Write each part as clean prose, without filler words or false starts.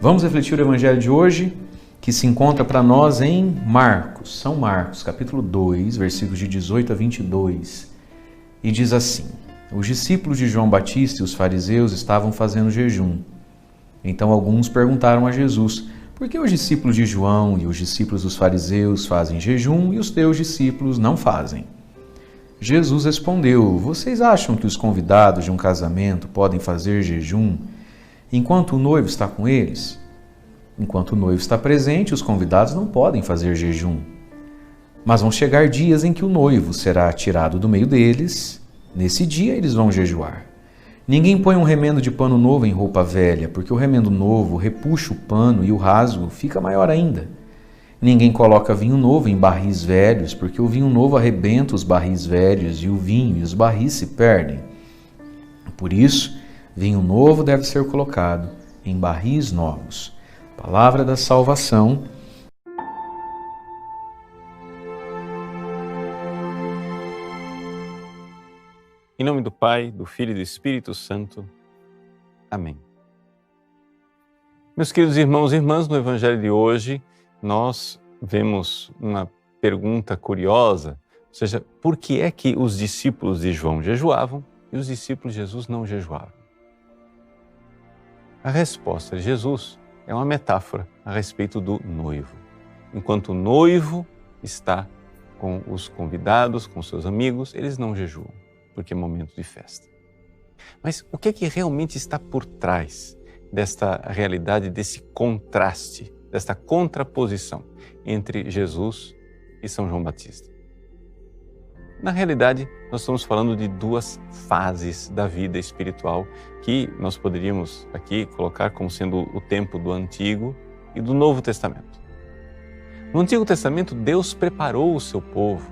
Vamos refletir o Evangelho de hoje, que se encontra para nós em Marcos, São Marcos, capítulo 2, versículos de 18 a 22. E diz assim: os discípulos de João Batista e os fariseus estavam fazendo jejum. Então alguns perguntaram a Jesus: por que os discípulos de João e os discípulos dos fariseus fazem jejum e os teus discípulos não fazem? Jesus respondeu: vocês acham que os convidados de um casamento podem fazer jejum enquanto o noivo está com eles? Enquanto o noivo está presente, os convidados não podem fazer jejum. Mas vão chegar dias em que o noivo será tirado do meio deles. Nesse dia eles vão jejuar. Ninguém põe um remendo de pano novo em roupa velha, porque o remendo novo repuxa o pano e o rasgo fica maior ainda. Ninguém coloca vinho novo em barris velhos, porque o vinho novo arrebenta os barris velhos e o vinho e os barris se perdem. Por isso, vinho novo deve ser colocado em barris novos. Palavra da salvação. Em nome do Pai, do Filho e do Espírito Santo. Amém. Meus queridos irmãos e irmãs, no Evangelho de hoje, nós vemos uma pergunta curiosa, ou seja, por que é que os discípulos de João jejuavam e os discípulos de Jesus não jejuavam? A resposta de Jesus é uma metáfora a respeito do noivo. Enquanto o noivo está com os convidados, com seus amigos, eles não jejuam, porque é momento de festa. Mas o que é que realmente está por trás desta realidade, desse contraste, desta contraposição entre Jesus e São João Batista? Na realidade, nós estamos falando de duas fases da vida espiritual que nós poderíamos aqui colocar como sendo o tempo do Antigo e do Novo Testamento. No Antigo Testamento, Deus preparou o seu povo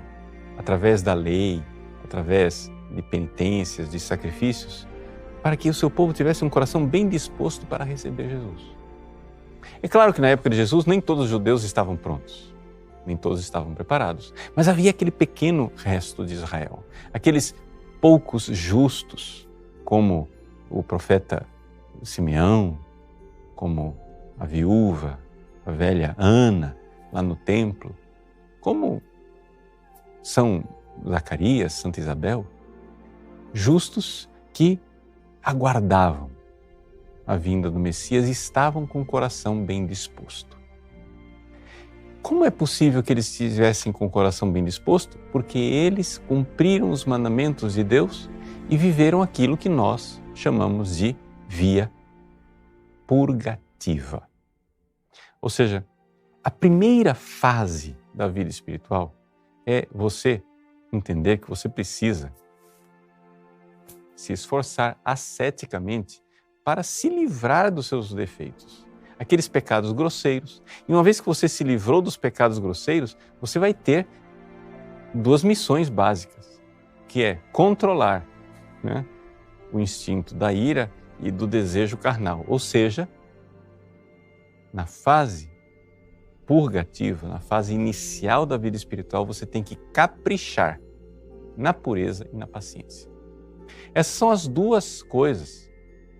através da lei, através de penitências, de sacrifícios, para que o seu povo tivesse um coração bem disposto para receber Jesus. É claro que na época de Jesus nem todos os judeus estavam prontos. Nem todos estavam preparados, mas havia aquele pequeno resto de Israel, aqueles poucos justos, como o profeta Simeão, como a viúva, a velha Ana, lá no templo, como São Zacarias, Santa Isabel, justos que aguardavam a vinda do Messias e estavam com o coração bem disposto. Como é possível que eles estivessem com o coração bem disposto? Porque eles cumpriram os mandamentos de Deus e viveram aquilo que nós chamamos de via purgativa. Ou seja, a primeira fase da vida espiritual é você entender que você precisa se esforçar asceticamente para se livrar dos seus defeitos. Aqueles pecados grosseiros. E uma vez que você se livrou dos pecados grosseiros, você vai ter duas missões básicas, que é controlar, o instinto da ira e do desejo carnal. Ou seja, na fase purgativa, na fase inicial da vida espiritual, você tem que caprichar na pureza e na paciência. Essas são as duas coisas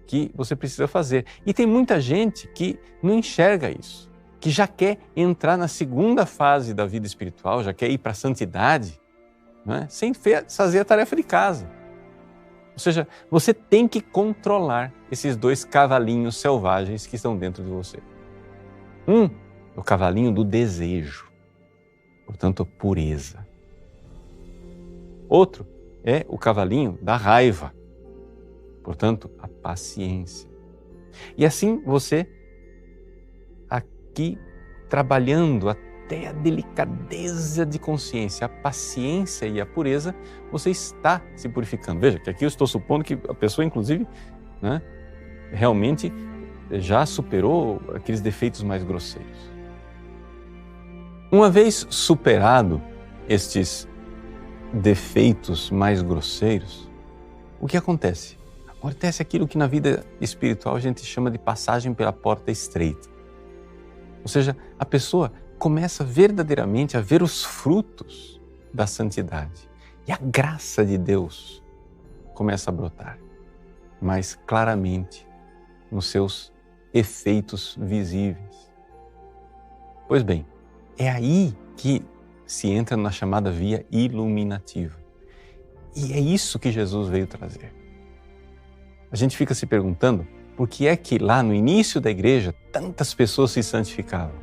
que você precisa fazer. E tem muita gente que não enxerga isso, que já quer entrar na segunda fase da vida espiritual, já quer ir para a santidade, sem fazer a tarefa de casa. Ou seja, você tem que controlar esses dois cavalinhos selvagens que estão dentro de você. Um é o cavalinho do desejo, portanto, a pureza. Outro é o cavalinho da raiva, portanto, a paciência. E assim você, aqui trabalhando até a delicadeza de consciência, a paciência e a pureza, você está se purificando. Veja que aqui eu estou supondo que a pessoa, inclusive, realmente já superou aqueles defeitos mais grosseiros. Uma vez superado estes defeitos mais grosseiros, o que acontece? Acontece aquilo que na vida espiritual a gente chama de passagem pela porta estreita. Ou seja, a pessoa começa verdadeiramente a ver os frutos da santidade. E a graça de Deus começa a brotar mais claramente nos seus efeitos visíveis. Pois bem, é aí que se entra na chamada via iluminativa. E é isso que Jesus veio trazer. A gente fica se perguntando por que é que lá no início da igreja tantas pessoas se santificavam.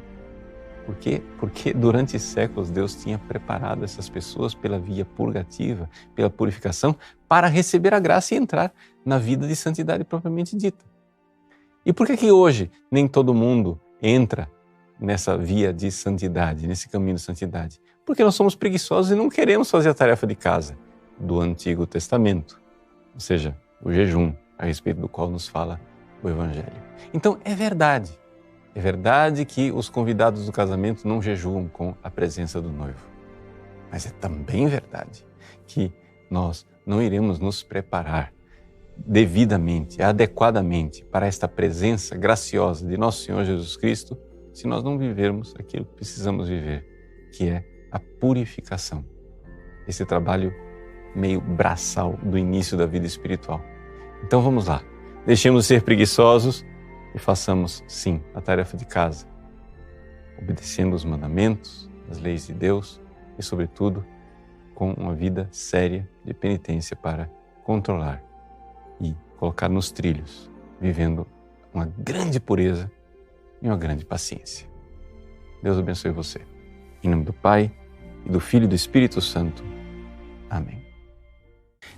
Por quê? Porque durante séculos Deus tinha preparado essas pessoas pela via purgativa, pela purificação, para receber a graça e entrar na vida de santidade propriamente dita. E por que hoje nem todo mundo entra nessa via de santidade, nesse caminho de santidade? Porque nós somos preguiçosos e não queremos fazer a tarefa de casa do Antigo Testamento, ou seja, o jejum, a respeito do qual nos fala o Evangelho. Então é verdade que os convidados do casamento não jejuam com a presença do noivo. Mas é também verdade que nós não iremos nos preparar devidamente, adequadamente para esta presença graciosa de nosso Senhor Jesus Cristo se nós não vivermos aquilo que precisamos viver, que é a purificação. Esse trabalho meio braçal do início da vida espiritual. Então vamos lá, deixemos de ser preguiçosos e façamos, sim, a tarefa de casa, obedecendo os mandamentos, as leis de Deus e, sobretudo, com uma vida séria de penitência para controlar e colocar nos trilhos, vivendo uma grande pureza e uma grande paciência. Deus abençoe você. Em nome do Pai, e do Filho e do Espírito Santo. Amém.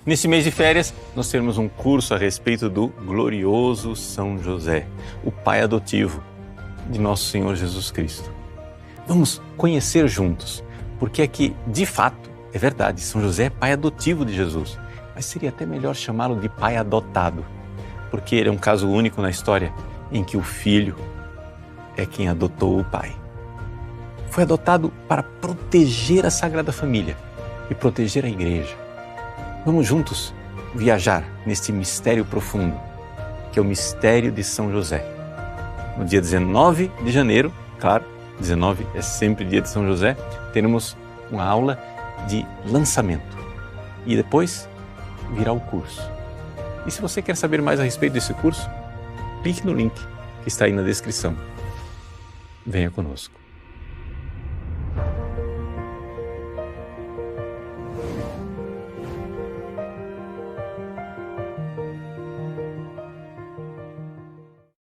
Nesse mês de férias, nós teremos um curso a respeito do glorioso São José, o pai adotivo de nosso Senhor Jesus Cristo. Vamos conhecer juntos, porque é que, de fato, é verdade, São José é pai adotivo de Jesus, mas seria até melhor chamá-lo de pai adotado, porque ele é um caso único na história em que o filho é quem adotou o pai. Foi adotado para proteger a Sagrada Família e proteger a Igreja. Vamos juntos viajar neste mistério profundo, que é o mistério de São José. No dia 19 de janeiro, claro, 19 é sempre dia de São José, teremos uma aula de lançamento. E depois virá o curso. E se você quer saber mais a respeito desse curso, clique no link que está aí na descrição. Venha conosco.